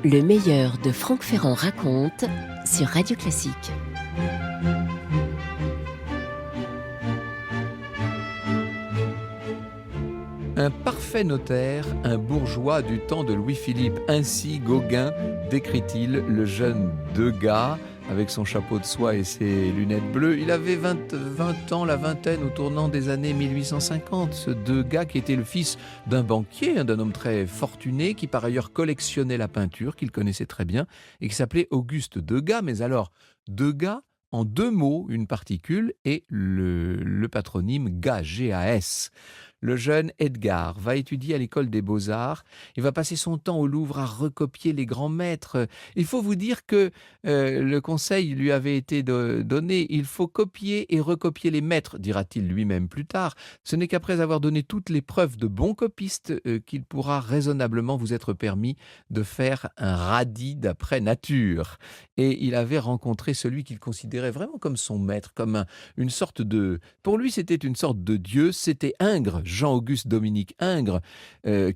Le meilleur de Franck Ferrand raconte sur Radio Classique. Un parfait notaire, un bourgeois du temps de Louis-Philippe. Ainsi Gauguin décrit-il le jeune Degas avec son chapeau de soie et ses lunettes bleues. Il avait 20 ans, la vingtaine, au tournant des années 1850. Ce Degas qui était le fils d'un banquier, d'un homme très fortuné, qui par ailleurs collectionnait la peinture, qu'il connaissait très bien, et qui s'appelait Auguste Degas. Mais alors, Degas, en deux mots, une particule, et le patronyme Gas, G-A-S. Le jeune Edgar va étudier à l'école des Beaux-Arts. Il va passer son temps au Louvre à recopier les grands maîtres. Il faut vous dire que le conseil lui avait été donné. Il faut copier et recopier les maîtres, dira-t-il lui-même plus tard. Ce n'est qu'après avoir donné toutes les preuves de bon copiste qu'il pourra raisonnablement vous être permis de faire un radis d'après nature. Et il avait rencontré celui qu'il considérait vraiment comme son maître, comme une sorte de... Pour lui, c'était une sorte de dieu. C'était Ingres, Jean-Auguste Dominique Ingres,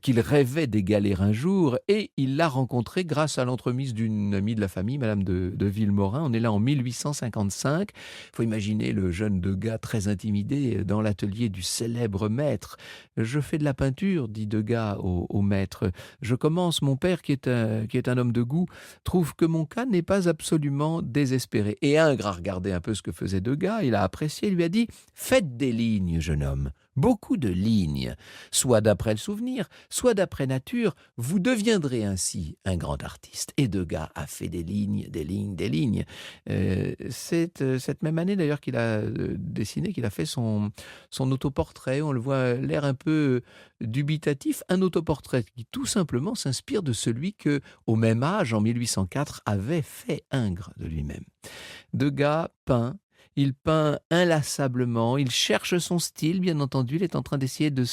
qu'il rêvait d'égaler un jour, et il l'a rencontré grâce à l'entremise d'une amie de la famille, Madame de Villemorin. On est là en 1855. Il faut imaginer le jeune Degas très intimidé dans l'atelier du célèbre maître. « Je fais de la peinture, dit Degas au maître. Je commence, mon père, qui est un homme de goût, trouve que mon cas n'est pas absolument désespéré. » Et Ingres a regardé un peu ce que faisait Degas, il a apprécié, il lui a dit « Faites des lignes, jeune homme. Beaucoup de lignes, soit d'après le souvenir, soit d'après nature, vous deviendrez ainsi un grand artiste. » Et Degas a fait des lignes, des lignes, des lignes. C'est cette même année d'ailleurs qu'il a dessiné, qu'il a fait son autoportrait. On le voit l'air un peu dubitatif, un autoportrait qui tout simplement s'inspire de celui que, au même âge, en 1804, avait fait Ingres de lui-même. Degas peint. Il peint inlassablement, il cherche son style, bien entendu, il est en train d'essayer de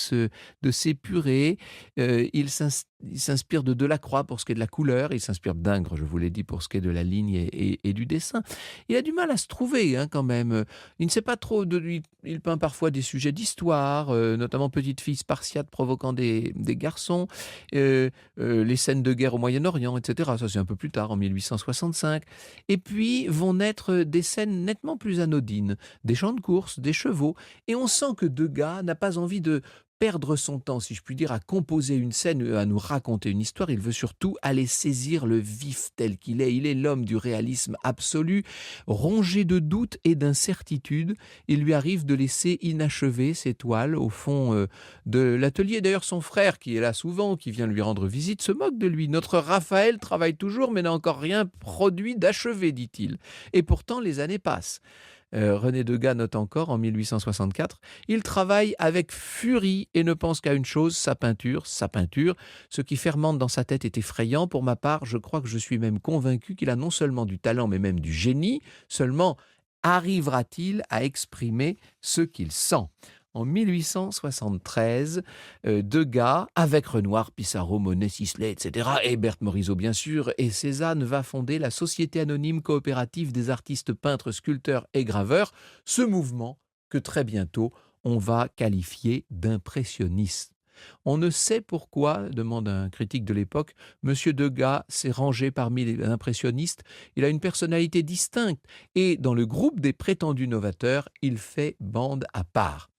s'épurer, il s'inspire de Delacroix pour ce qui est de la couleur, il s'inspire d'Ingres, je vous l'ai dit, pour ce qui est de la ligne et du dessin. Il a du mal à se trouver quand même, il ne sait pas trop, il peint parfois des sujets d'histoire, notamment Petite fille spartiate provoquant des garçons, les scènes de guerre au Moyen-Orient, etc. Ça c'est un peu plus tard, en 1865. Et puis vont naître des scènes nettement plus anodines, des champs de course, des chevaux, et on sent que Degas n'a pas envie de perdre son temps, si je puis dire, à composer une scène, à nous raconter une histoire. Il veut surtout aller saisir le vif tel qu'il est. Il est l'homme du réalisme absolu, rongé de doutes et d'incertitudes. Il lui arrive de laisser inachever ses toiles au fond de l'atelier. D'ailleurs, son frère, qui est là souvent, qui vient lui rendre visite, se moque de lui. « Notre Raphaël travaille toujours, mais n'a encore rien produit d'achevé, dit-il. » Et pourtant, les années passent. René Degas note encore en 1864, il travaille avec furie et ne pense qu'à une chose, sa peinture, sa peinture. Ce qui fermente dans sa tête est effrayant. Pour ma part, je crois que je suis même convaincu qu'il a non seulement du talent, mais même du génie. Seulement, arrivera-t-il à exprimer ce qu'il sent ? En 1873, Degas, avec Renoir, Pissarro, Monet, Sisley, etc., et Berthe Morisot bien sûr, et Cézanne, va fonder la Société anonyme coopérative des artistes peintres, sculpteurs et graveurs, ce mouvement que très bientôt on va qualifier d'impressionniste. On ne sait pourquoi, demande un critique de l'époque, M. Degas s'est rangé parmi les impressionnistes. Il a une personnalité distincte et dans le groupe des prétendus novateurs, il fait bande à part.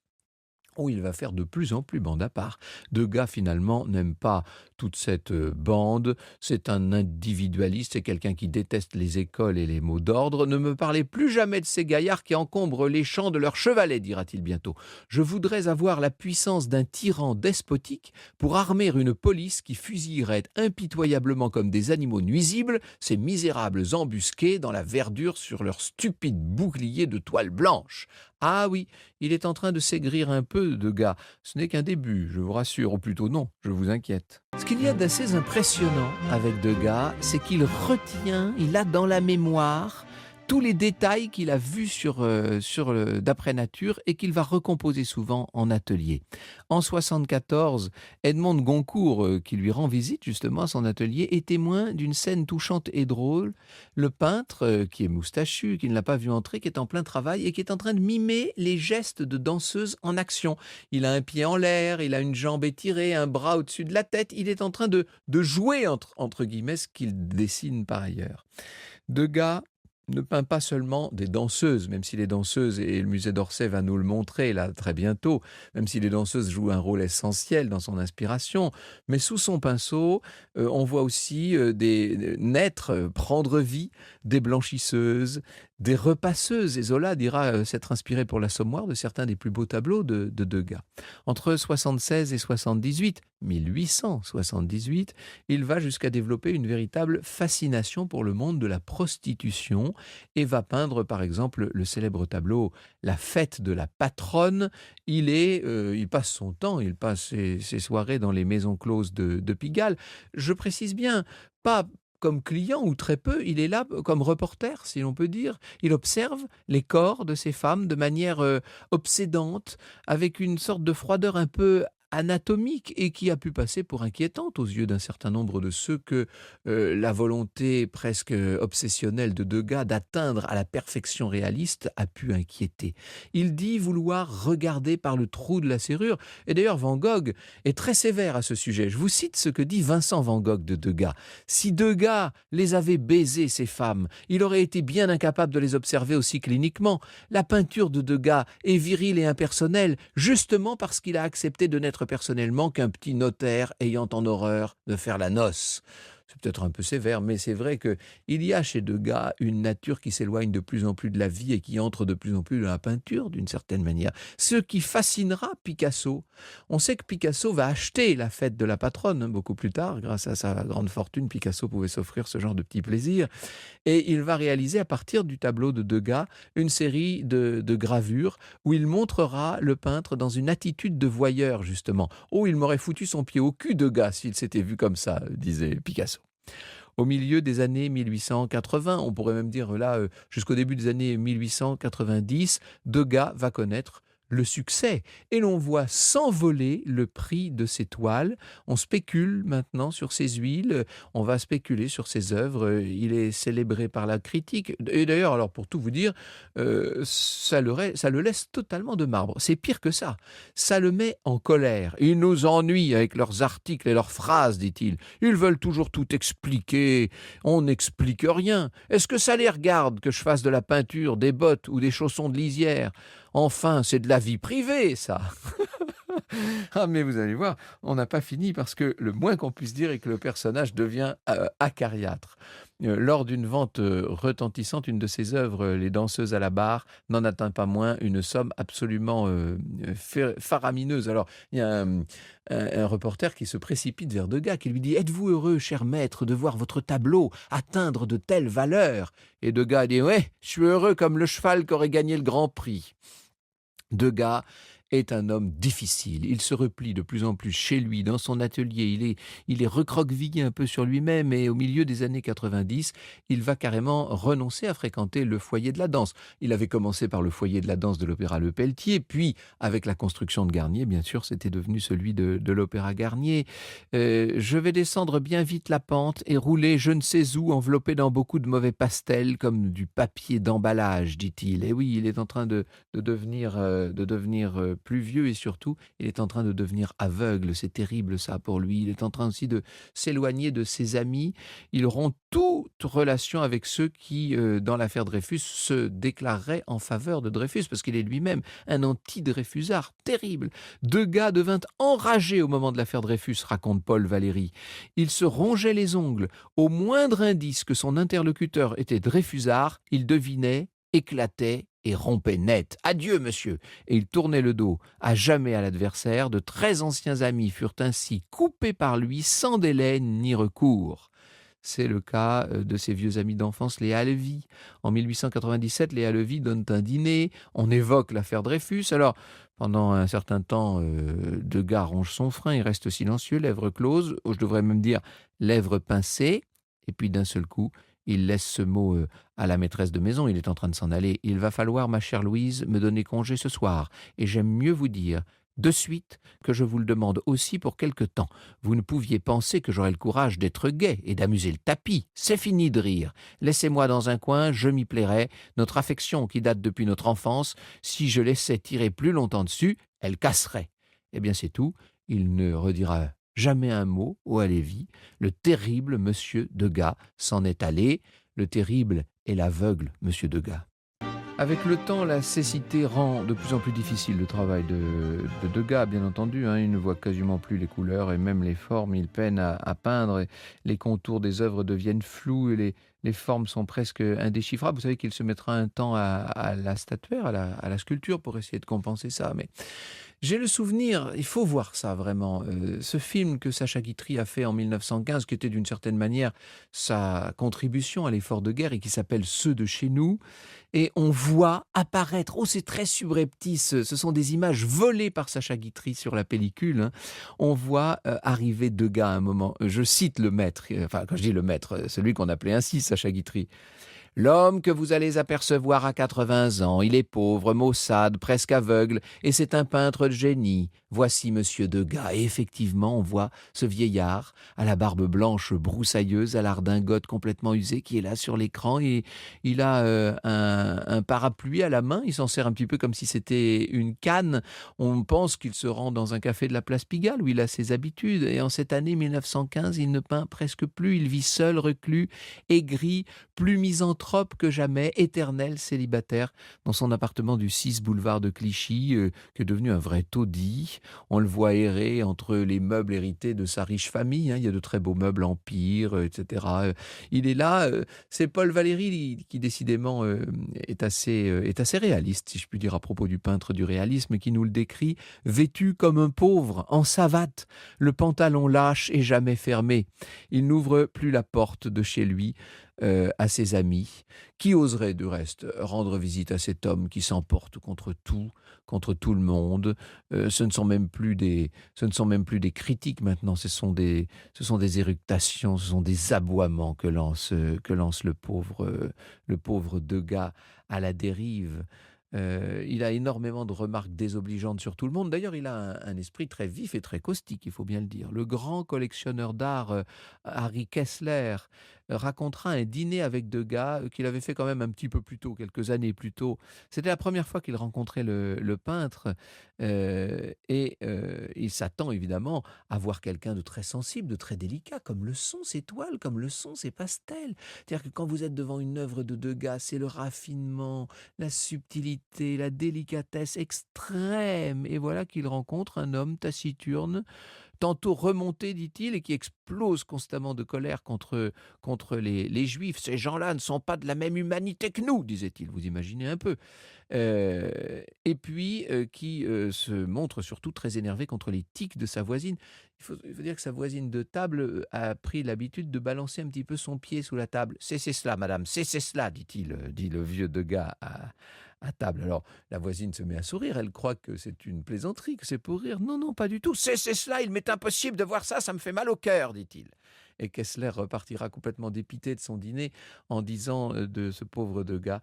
Où il va faire de plus en plus bande à part. Degas, finalement, n'aime pas toute cette bande. C'est un individualiste, c'est quelqu'un qui déteste les écoles et les mots d'ordre. « Ne me parlez plus jamais de ces gaillards qui encombrent les champs de leurs chevalets, dira-t-il bientôt. Je voudrais avoir la puissance d'un tyran despotique pour armer une police qui fusillerait impitoyablement comme des animaux nuisibles ces misérables embusqués dans la verdure sur leurs stupides boucliers de toile blanche. » Ah oui, il est en train de s'aigrir un peu, Degas. Ce n'est qu'un début, je vous rassure, ou plutôt non, je vous inquiète. Ce qu'il y a d'assez impressionnant avec Degas, c'est qu'il retient, il a dans la mémoire tous les détails qu'il a vus d'après nature et qu'il va recomposer souvent en atelier. En 74, Edmond de Goncourt, qui lui rend visite justement à son atelier, est témoin d'une scène touchante et drôle. Le peintre, qui est moustachu, qui ne l'a pas vu entrer, qui est en plein travail et qui est en train de mimer les gestes de danseuse en action. Il a un pied en l'air, il a une jambe étirée, un bras au-dessus de la tête. Il est en train de jouer, entre guillemets, ce qu'il dessine par ailleurs. Degas ne peint pas seulement des danseuses, même si les danseuses, et le musée d'Orsay va nous le montrer là très bientôt, même si les danseuses jouent un rôle essentiel dans son inspiration, mais sous son pinceau, on voit aussi naître, prendre vie, des blanchisseuses, des repasseuses. Et Zola dira s'être inspiré pour l'Assommoir de certains des plus beaux tableaux de Degas. Entre 76 et 78, 1878, il va jusqu'à développer une véritable fascination pour le monde de la prostitution et va peindre par exemple le célèbre tableau La fête de la patronne. Il passe son temps, il passe ses soirées dans les maisons closes de Pigalle. Je précise bien, pas comme client ou très peu, il est là comme reporter, si l'on peut dire. Il observe les corps de ces femmes de manière obsédante, avec une sorte de froideur un peu anatomique et qui a pu passer pour inquiétante aux yeux d'un certain nombre de ceux que la volonté presque obsessionnelle de Degas d'atteindre à la perfection réaliste a pu inquiéter. Il dit vouloir regarder par le trou de la serrure, et d'ailleurs Van Gogh est très sévère à ce sujet. Je vous cite ce que dit Vincent Van Gogh de Degas. Si Degas les avait baisées, ces femmes, il aurait été bien incapable de les observer aussi cliniquement. La peinture de Degas est virile et impersonnelle, justement parce qu'il a accepté de n'être personnellement qu'un petit notaire ayant en horreur de faire la noce. C'est peut-être un peu sévère, mais c'est vrai qu'il y a chez Degas une nature qui s'éloigne de plus en plus de la vie et qui entre de plus en plus dans la peinture, d'une certaine manière. Ce qui fascinera Picasso. On sait que Picasso va acheter la fête de la patronne, beaucoup plus tard. Grâce à sa grande fortune, Picasso pouvait s'offrir ce genre de petits plaisirs. Et il va réaliser, à partir du tableau de Degas, une série de gravures où il montrera le peintre dans une attitude de voyeur, justement. « Oh, il m'aurait foutu son pied au cul, Degas, s'il s'était vu comme ça », disait Picasso. Au milieu des années 1880, on pourrait même dire là, jusqu'au début des années 1890, Degas va connaître le succès. Et l'on voit s'envoler le prix de ses toiles. On spécule maintenant sur ses huiles, on va spéculer sur ses œuvres. Il est célébré par la critique. Et d'ailleurs, alors pour tout vous dire, ça le laisse totalement de marbre. C'est pire que ça. Ça le met en colère. Ils nous ennuient avec leurs articles et leurs phrases, dit-il. Ils veulent toujours tout expliquer. On n'explique rien. Est-ce que ça les regarde que je fasse de la peinture, des bottes ou des chaussons de lisière ? Enfin, c'est de la vie privée, ça. Ah, mais vous allez voir, on n'a pas fini parce que le moins qu'on puisse dire est que le personnage devient acariâtre. Lors d'une vente retentissante, une de ses œuvres, Les danseuses à la barre, n'en atteint pas moins une somme absolument faramineuse. Alors, il y a un reporter qui se précipite vers Degas, qui lui dit « Êtes-vous heureux, cher maître, de voir votre tableau atteindre de telles valeurs ?» Et Degas dit « Ouais, je suis heureux comme le cheval qui aurait gagné le Grand Prix. » Degas est un homme difficile. Il se replie de plus en plus chez lui, dans son atelier. Il est recroquevillé un peu sur lui-même et au milieu des années 90, il va carrément renoncer à fréquenter le foyer de la danse. Il avait commencé par le foyer de la danse de l'Opéra Le Pelletier, puis avec la construction de Garnier, bien sûr, c'était devenu celui de l'Opéra Garnier. Je vais descendre bien vite la pente et rouler je ne sais où, enveloppé dans beaucoup de mauvais pastels, comme du papier d'emballage, dit-il. Et oui, il est en train de devenir plus vieux et surtout, il est en train de devenir aveugle. C'est terrible ça pour lui. Il est en train aussi de s'éloigner de ses amis. Il rompt toute relation avec ceux qui, dans l'affaire Dreyfus, se déclareraient en faveur de Dreyfus, parce qu'il est lui-même un anti-Dreyfusard terrible. Degas devint enragé au moment de l'affaire Dreyfus, raconte Paul Valéry. Il se rongeait les ongles. Au moindre indice que son interlocuteur était Dreyfusard, il devinait, éclatait et rompait net. « Adieu, monsieur !» Et il tournait le dos à jamais à l'adversaire. De très anciens amis furent ainsi coupés par lui sans délai ni recours. C'est le cas de ses vieux amis d'enfance, les Hallevy. En 1897, les Hallevy donnent un dîner. On évoque l'affaire Dreyfus. Alors, pendant un certain temps, Degas ronge son frein. Il reste silencieux, lèvres closes. Je devrais même dire lèvres pincées. Et puis d'un seul coup, Il laisse ce mot à la maîtresse de maison, il est en train de s'en aller. Il va falloir, ma chère Louise, me donner congé ce soir. Et j'aime mieux vous dire, de suite, que je vous le demande aussi pour quelque temps. Vous ne pouviez penser que j'aurais le courage d'être gai et d'amuser le tapis. C'est fini de rire. Laissez-moi dans un coin, je m'y plairai. Notre affection qui date depuis notre enfance, si je laissais tirer plus longtemps dessus, elle casserait. Eh bien c'est tout. Il ne redira jamais un mot au Halévy. Le terrible monsieur Degas s'en est allé. Le terrible et l'aveugle monsieur Degas. Avec le temps, la cécité rend de plus en plus difficile le travail de Degas, bien entendu. Il ne voit quasiment plus les couleurs et même les formes. Il peine à peindre. Et les contours des œuvres deviennent flous et les formes sont presque indéchiffrables. Vous savez qu'il se mettra un temps à la statuaire, à la sculpture pour essayer de compenser ça. Mais j'ai le souvenir, il faut voir ça vraiment, ce film que Sacha Guitry a fait en 1915, qui était d'une certaine manière sa contribution à l'effort de guerre et qui s'appelle Ceux de chez nous. Et on voit apparaître, oh c'est très subreptice, ce sont des images volées par Sacha Guitry sur la pellicule. On voit arriver Degas à un moment, je cite le maître, enfin quand je dis le maître, celui qu'on appelait ainsi Sacha Guitry. L'homme que vous allez apercevoir à 80 ans, il est pauvre, maussade, presque aveugle, et c'est un peintre de génie. Voici Monsieur Degas. Et effectivement, on voit ce vieillard, à la barbe blanche broussailleuse, à la redingote complètement usée, qui est là sur l'écran, et il a un parapluie à la main, il s'en sert un petit peu comme si c'était une canne. On pense qu'il se rend dans un café de la place Pigalle, où il a ses habitudes, et en cette année 1915, il ne peint presque plus, il vit seul, reclus, aigri, plus misanthrope que jamais, éternel célibataire dans son appartement du 6 boulevard de Clichy, qui est devenu un vrai taudis. On le voit errer entre les meubles hérités de sa riche famille. Il y a de très beaux meubles Empire, etc. Il est là. C'est Paul Valéry qui décidément est assez réaliste, si je puis dire, à propos du peintre du réalisme, qui nous le décrit vêtu comme un pauvre, en savate, le pantalon lâche et jamais fermé. Il n'ouvre plus la porte de chez lui à ses amis. Qui oserait, du reste, rendre visite à cet homme qui s'emporte contre tout le monde. Ce ne sont même plus des critiques maintenant, ce sont des éructations, ce sont des aboiements que lance le pauvre Degas à la dérive. Il a énormément de remarques désobligeantes sur tout le monde. D'ailleurs, il a un esprit très vif et très caustique, il faut bien le dire. Le grand collectionneur d'art, Harry Kessler, racontera un dîner avec Degas qu'il avait fait quand même un petit peu plus tôt, quelques années plus tôt. C'était la première fois qu'il rencontrait le peintre et il s'attend évidemment à voir quelqu'un de très sensible, de très délicat, comme le sont ces toiles, comme le sont ces pastels. C'est-à-dire que quand vous êtes devant une œuvre de Degas, c'est le raffinement, la subtilité, la délicatesse extrême. Et voilà qu'il rencontre un homme taciturne, tantôt remonté, dit-il, et qui explose constamment de colère contre les Juifs. Ces gens-là ne sont pas de la même humanité que nous, disait-il. Vous imaginez un peu. Et puis, qui se montre surtout très énervé contre les tics de sa voisine. Il faut dire que sa voisine de table a pris l'habitude de balancer un petit peu son pied sous la table. « Cessez cela, madame, cessez cela », dit-il, dit le vieux Degas à table. Alors, la voisine se met à sourire. Elle croit que c'est une plaisanterie, que c'est pour rire. Non, non, pas du tout. « Cessez cela, il m'est impossible de voir ça, ça me fait mal au cœur », dit-il. Et Kessler repartira complètement dépité de son dîner en disant de ce pauvre Degas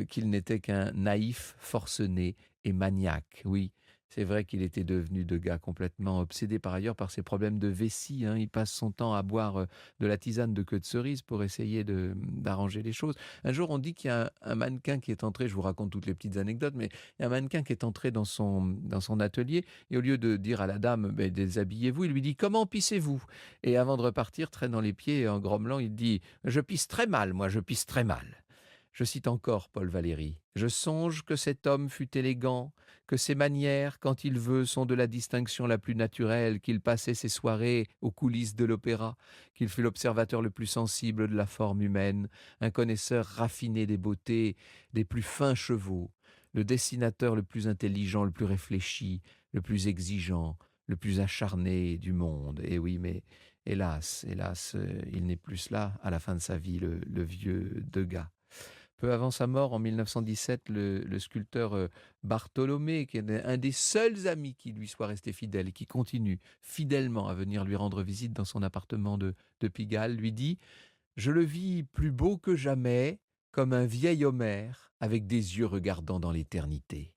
qu'il n'était qu'un naïf, forcené et maniaque. Oui, c'est vrai qu'il était devenu Degas complètement obsédé par ailleurs par ses problèmes de vessie. Il passe son temps à boire de la tisane de queue de cerise pour essayer d'arranger les choses. Un jour, on dit qu'il y a un mannequin qui est entré, je vous raconte toutes les petites anecdotes, mais il y a un mannequin qui est entré dans son atelier et au lieu de dire à la dame « déshabillez-vous », il lui dit « Comment pissez-vous » Et avant de repartir, traînant les pieds et en grommelant, il dit « Je pisse très mal, moi, je pisse très mal ». Je cite encore Paul Valéry. « Je songe que cet homme fut élégant, que ses manières, quand il veut, sont de la distinction la plus naturelle, qu'il passait ses soirées aux coulisses de l'opéra, qu'il fut l'observateur le plus sensible de la forme humaine, un connaisseur raffiné des beautés, des plus fins chevaux, le dessinateur le plus intelligent, le plus réfléchi, le plus exigeant, le plus acharné du monde. » Et oui, mais hélas, il n'est plus là à la fin de sa vie, le vieux Degas. Peu avant sa mort, en 1917, le sculpteur Bartholomé, qui est un des seuls amis qui lui soit resté fidèle et qui continue fidèlement à venir lui rendre visite dans son appartement de Pigalle, lui dit Je le vis plus beau que jamais, comme un vieil Homère, avec des yeux regardant dans l'éternité.